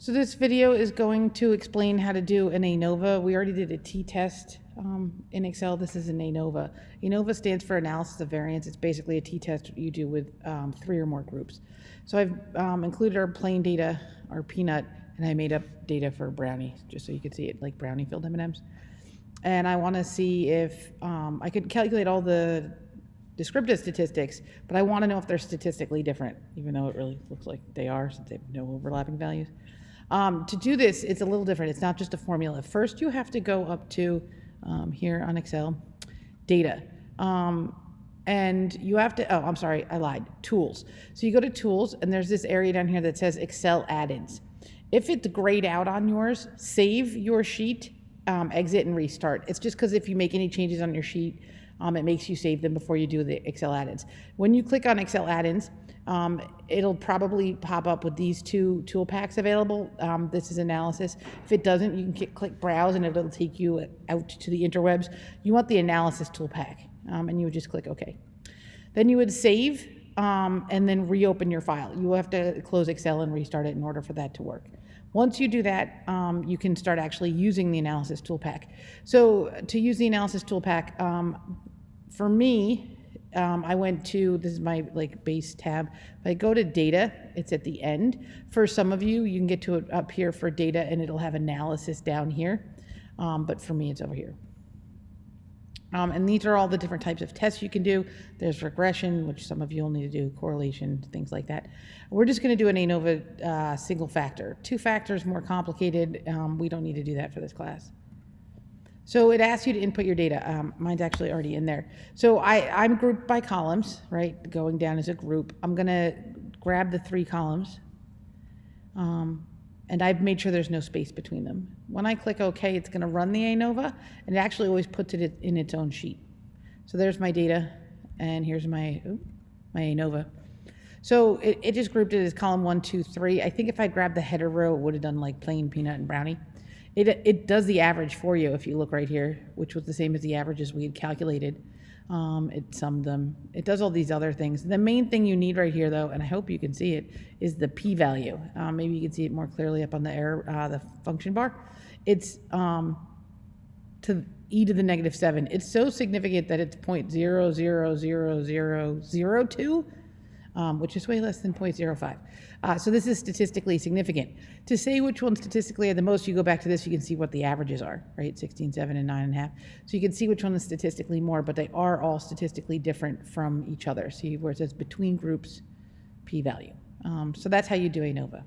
So this video is going to explain how to do an ANOVA. We already did a t-test in Excel. This is an ANOVA. ANOVA stands for analysis of variance. It's basically a t-test you do with 3 or more groups. So I've included our plain data, our peanut, and I made up data for brownie, just so you could see it, like brownie filled M&Ms. And I want to see if I could calculate all the descriptive statistics, but I want to know if they're statistically different, even though it really looks like they are since they have no overlapping values. To do this, it's a little different. It's not just a formula. First, you have to go up to here on Excel, data. And you have to, oh, I'm sorry, I lied, tools. So you go to tools, and there's this area down here that says Excel add-ins. If it's grayed out on yours, save your sheet, exit and restart. It's just because if you make any changes on your sheet, it makes you save them before you do the Excel add-ins. When you click on Excel add-ins, it'll probably pop up with these 2 tool packs available. This is analysis. If it doesn't, you can click browse and it'll take you out to the interwebs. You want the analysis tool pack, and you would just click OK. Then you would save and then reopen your file. You will have to close Excel and restart it in order for that to work. Once you do that, you can start actually using the analysis tool pack. So to use the analysis tool pack, for me, I went to, this is my base tab. If I go to data, it's at the end. For some of you, you can get to it up here for data and it'll have analysis down here. But for me, it's over here. And these are all the different types of tests you can do. There's regression, which some of you will need to do, correlation, things like that. We're just going to do an ANOVA single factor. 2 factors, more complicated. We don't need to do that for this class. So it asks you to input your data. Mine's actually already in there. So I'm grouped by columns, right? Going down as a group. I'm going to grab the 3 columns. And I've made sure there's no space between them. When I click OK, it's going to run the ANOVA, and it actually always puts it in its own sheet. So there's my data, and here's my ANOVA. So it just grouped it as column 1, 2, 3. I think if I grabbed the header row, it would have done like plain peanut and brownie. It does the average for you if you look right here, which was the same as the averages we had calculated. It summed them. It does all these other things. The main thing you need right here, though, and I hope you can see it, is the p-value. Maybe you can see it more clearly up on the function bar. It's to e to the negative 7. It's so significant that it's 0.000002, which is way less than 0.05. So this is statistically significant. To say which one statistically are the most, you go back to this, you can see what the averages are, right? 16, 7, and 9.5. So you can see which one is statistically more, but they are all statistically different from each other. See where it says between groups, p-value. So that's how you do ANOVA.